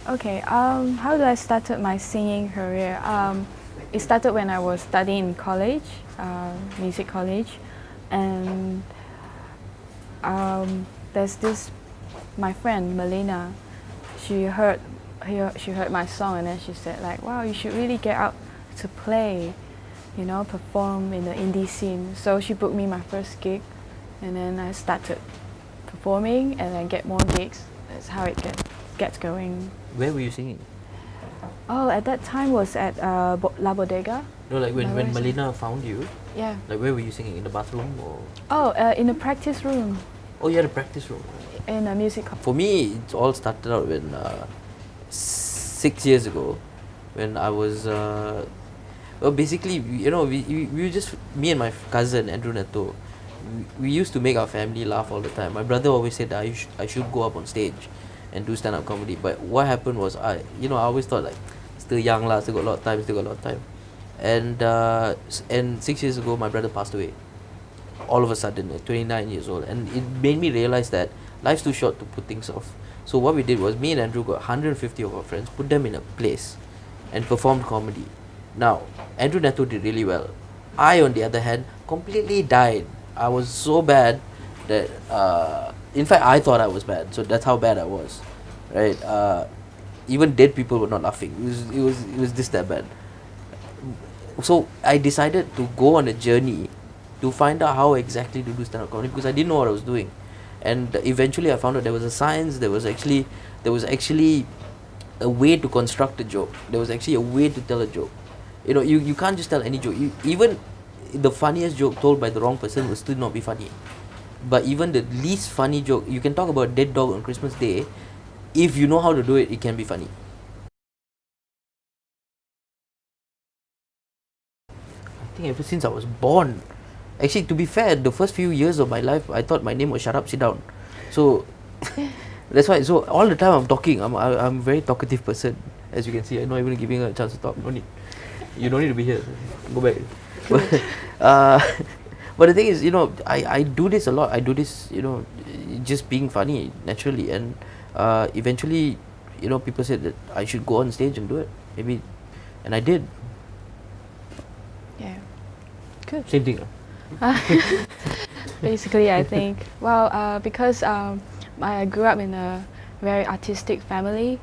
Okay, how did I started my singing career? It started when I was studying in college, music college, and there's this my friend Melina. She heard she heard my song and then she said like, wow, you should really get out to play, you know, perform in the indie scene. So she booked me my first gig, and then I started performing and then get more gigs. That's how it gets going. Where were you singing? Oh, at that time was at La Bodega. No, like when Where is it? Melina found you, Yeah. like where were you singing? In the bathroom or? Oh, in the practice room Oh, you had a practice room. in a music. For me, it all started out when 6 years ago, when I was well, basically, you know, we were just me and my cousin Andrew Neto. We used to make our family laugh all the time. My brother always said that I should go up on stage and do stand up comedy. But what happened was I always thought like still young lah, still got a lot of time. And 6 years ago my brother passed away. All of a sudden, at 29 years old, and it made me realize that life's too short to put things off. So what we did was me and Andrew got 150 of our friends, put them in a place, and performed comedy. Now, Andrew Neto did really well. I, on the other hand, completely died. I was so bad that, in fact, I thought I was bad. So that's how bad I was, right? Even dead people were not laughing. It was just that bad. So I decided to go on a journey to find out how exactly to do stand-up comedy because I didn't know what I was doing, and eventually I found out there was a science. There was actually a way to construct a joke. There was actually a way to tell a joke. You know, you can't just tell any joke. Even the funniest joke told by the wrong person will still not be funny. But even the least funny joke, you can talk about dead dog on Christmas Day. If you know how to do it, it can be funny. I think ever since I was born. Actually, to be fair, the first few years of my life, I thought my name was Shut Up, Sit Down. So that's why. So all the time I'm talking. I'm a very talkative person, as you can see. I'm not even giving her a chance to talk. No need. You don't need to be here. Go back. uh, but the thing is, you know, I do this a lot. I do this, you know, just being funny naturally, and eventually, you know, people said that I should go on stage and do it. Maybe, and I did. Yeah. Good. Same thing. Basically, I think. Well, because I grew up in a very artistic family.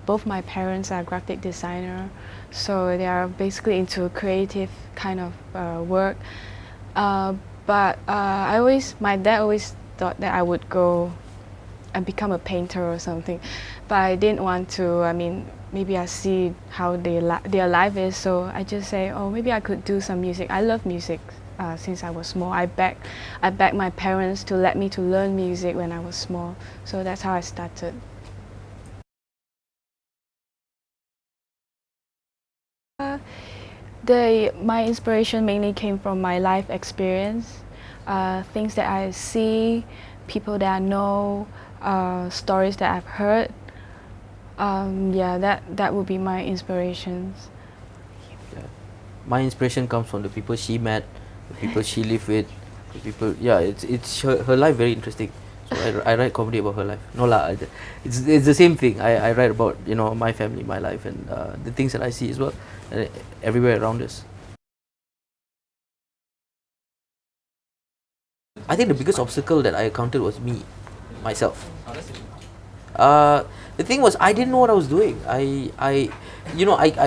Both my parents are graphic designer, so they are basically into creative kind of work. But my dad always thought that I would go and become a painter or something, but I didn't want to. I mean, maybe I see how their life is, so I just say, oh, maybe I could do some music. I love music. Since I was small, I begged my parents to let me to learn music when I was small. So that's how I started. My inspiration mainly came from my life experience, things that I see, people that I know, stories that I've heard. Yeah, that would be my inspirations. Yeah. My inspiration comes from the people she met, the people she lived with, the people. Yeah, it's her life very interesting. So I write comedy about her life. No lah, it's the same thing. I write about, you know, my family, my life, and the things that I see as well, everywhere around us. I think the biggest obstacle that I encountered was myself. The thing was, I didn't know what I was doing. I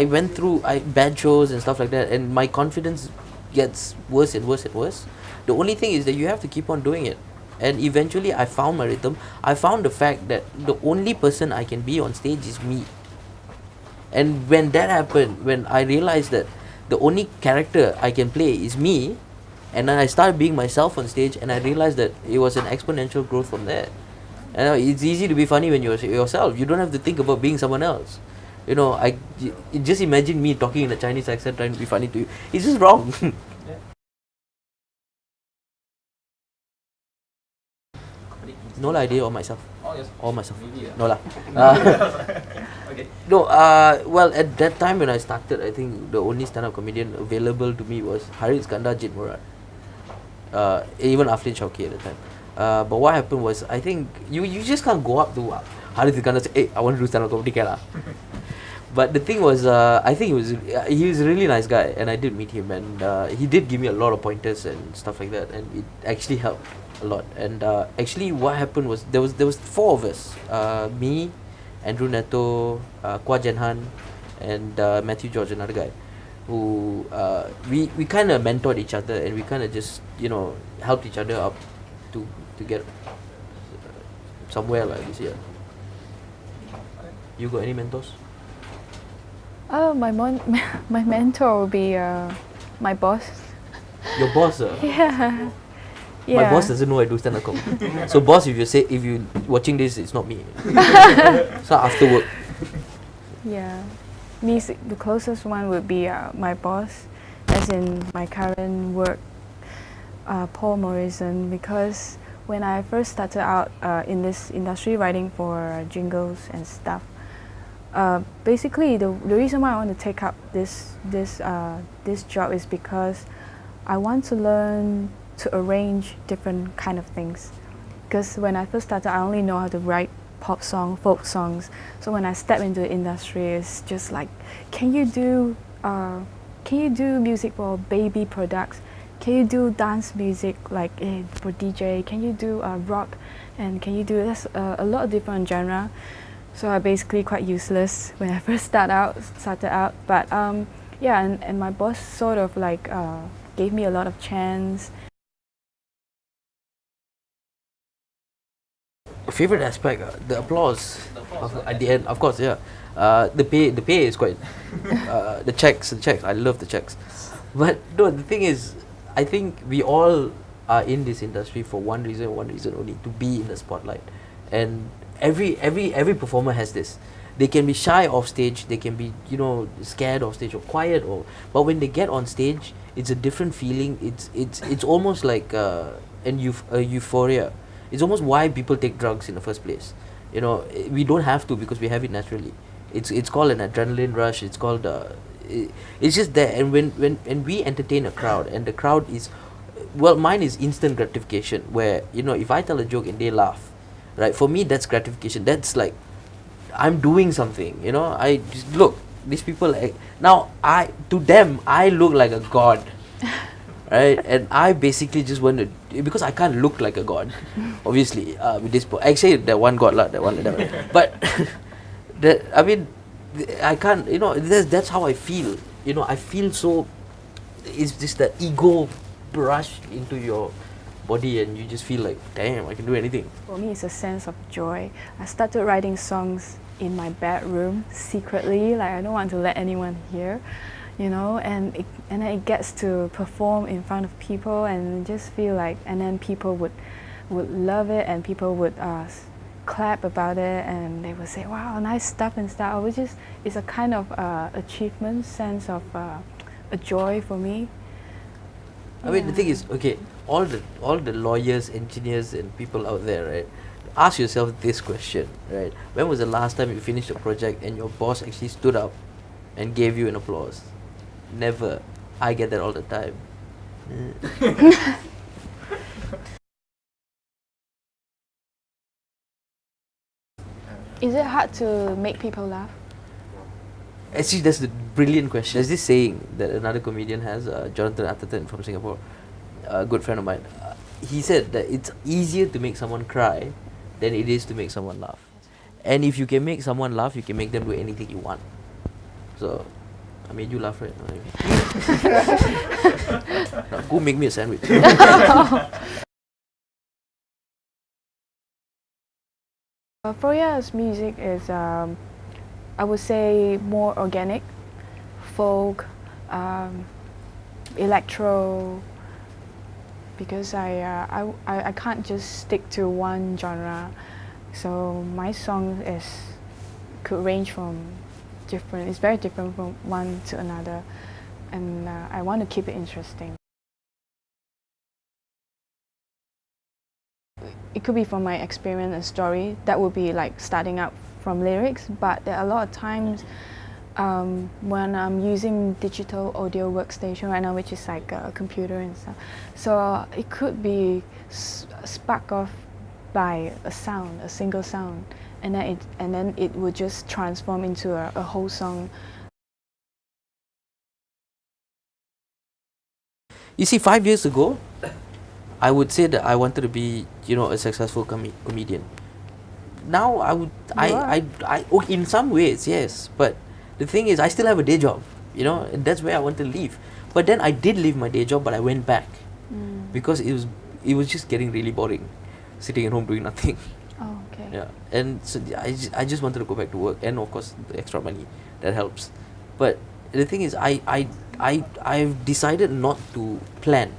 went through bad shows and stuff like that, and my confidence gets worse and worse and worse. The only thing is that you have to keep on doing it, and eventually I found my rhythm. I found the fact that the only person I can be on stage is me. And when that happened, when I realized that the only character I can play is me, and then I started being myself on stage, and I realized that it was an exponential growth from there. And it's easy to be funny when you're yourself. You don't have to think about being someone else. You know, just imagine me talking in a Chinese accent trying to be funny to you. It's just wrong. No lah, I did it all myself. All myself. No lah. No, well, at that time when I started, I think the only stand-up comedian available to me was Harit Skandar, Jit Murad. Even Aflin Chowki at the time. But what happened was, I think you just can't go up to Harith Khanna said, hey, I want to do stand-up comedy, Kerala. But the thing was, I think he was a really nice guy, and I did meet him, and he did give me a lot of pointers and stuff like that, and it actually helped a lot. And actually, what happened was there was 4 of us, me, Andrew Neto, Kwa Jenhan, and Matthew George, another guy, who we kind of mentored each other, and we kind of just helped each other up to get somewhere like this year. You got any mentors? Oh, my mentor will be my boss. Your boss? Yeah. My boss doesn't know I do stand-up comedy. So boss, if you watching this, it's not me. It's not after work. Yeah. The closest one would be my boss, as in my current work, Paul Morrison, because when I first started out in this industry writing for jingles and stuff, basically the reason why I want to take up this job is because I want to learn to arrange different kind of things. Because when I first started, I only know how to write pop songs, folk songs. So when I step into the industry, it's just like, can you do music for baby products? Can you do dance music like for DJ? Can you do rock? And can you do a lot of different genre? So I'm basically quite useless when I first started out. But yeah, and my boss sort of like gave me a lot of chance. Favorite aspect, the applause at the end, of course, yeah. The pay is quite. The checks. I love the checks. But no, the thing is, I think we all are in this industry for one reason only, to be in the spotlight. And every performer has this. They can be shy off stage, they can be scared off stage or quiet, but when they get on stage, it's a different feeling. It's almost like a euphoria. It's almost why people take drugs in the first place. We don't have to, because we have it naturally. It's called an adrenaline rush. It's called it's just there. And when we entertain a crowd, and the crowd is, well, mine is instant gratification, where if I tell a joke and they laugh, right, for me that's gratification. That's like I'm doing something. I just look, these people, now to them I look like a god. Right, and I basically just want to, because I can't look like a god, obviously. With this, actually, that one god, that one. But I can't. That's how I feel. I feel so. It's just the ego brush into your body, and you just feel like, damn, I can do anything. For me, it's a sense of joy. I started writing songs in my bedroom secretly, like I don't want to let anyone hear. And it gets to perform in front of people, and just feel like, and then people would love it, and people would clap about it, and they would say, wow, nice stuff and stuff. It's a kind of achievement, sense of a joy for me. I mean, the thing is, okay, all the lawyers, engineers, and people out there, right? Ask yourself this question, right? When was the last time you finished a project and your boss actually stood up and gave you an applause? Never. I get that all the time. Is it hard to make people laugh? Actually, that's the brilliant question. There's this saying that another comedian has, Jonathan Atherton from Singapore, a good friend of mine. He said that it's easier to make someone cry than it is to make someone laugh. And if you can make someone laugh, you can make them do anything you want. So, I made you laugh, right? Now, go make me a sandwich. Froya's music is, I would say, more organic, folk, electro, because I can't just stick to one genre. So my song could range from different. It's very different from one to another, and I want to keep it interesting. It could be from my experience and story. That would be like starting out from lyrics, but there are a lot of times when I'm using digital audio workstation right now, which is like a computer and stuff. So it could be sparked off by a sound, a single sound, and then it would just transform into a whole song. You see, 5 years ago, I would say that I wanted to be, a successful comedian. Now in some ways, yes. But the thing is, I still have a day job, and that's where I want to leave. But then I did leave my day job, but I went back because it was just getting really boring, sitting at home doing nothing. Oh, okay. Yeah, and so I just wanted to go back to work, and of course the extra money that helps. But the thing is, I've decided not to plan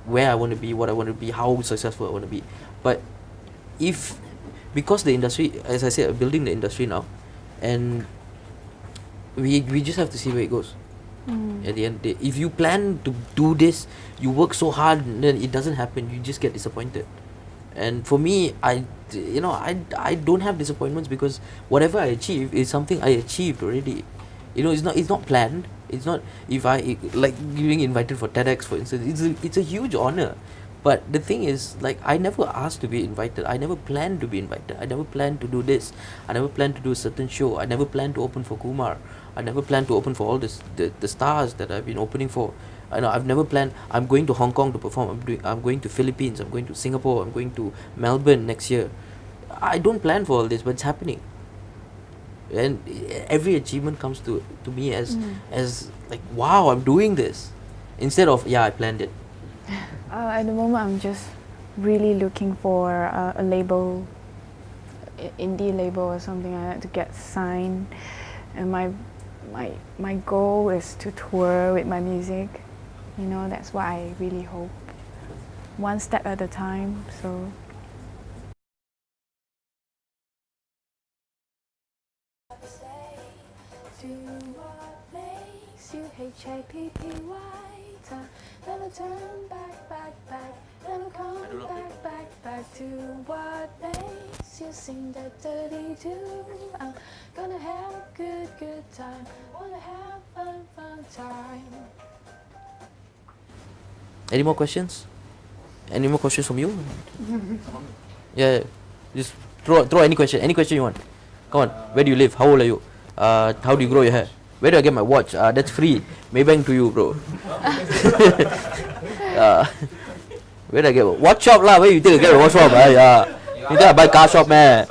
where I want to be, what I want to be, how successful I want to be. But because the industry, as I said, I'm building the industry now, and we just have to see where it goes. At the end of the day, if you plan to do this, you work so hard, and then it doesn't happen, you just get disappointed. And for me, I don't have disappointments, because whatever I achieve is something I achieved already. It's not planned. It's not, if I like being invited for TEDx, for instance, it's a huge honor. But the thing is, like, I never asked to be invited. I never planned to be invited. I never planned to do this. I never planned to do a certain show. I never planned to open for Kumar. I never planned to open for all the stars that I've been opening for. I've never planned, I'm going to Hong Kong to perform. I'm going to Philippines. I'm going to Singapore. I'm going to Melbourne next year. I don't plan for all this, but it's happening. And every achievement comes to me as like, wow, I'm doing this, instead of, yeah, I planned it. At the moment, I'm just really looking for a label, indie label or something like that, to get signed. And my goal is to tour with my music. That's what I really hope. One step at a time. So. Do what makes you happy. Never turn back. Never come back to what makes you sing that dirty tune. I'm gonna have a good time. Wanna have fun time. Any more questions? Any more questions from you? Yeah, just throw any question you want. Come on, where do you live? How old are you? How do you grow your hair? Where do I get my watch? That's free. Maybank to you, bro. Where do I get watch shop lah? Where you think I get a watch shop? You think I buy car shop, man?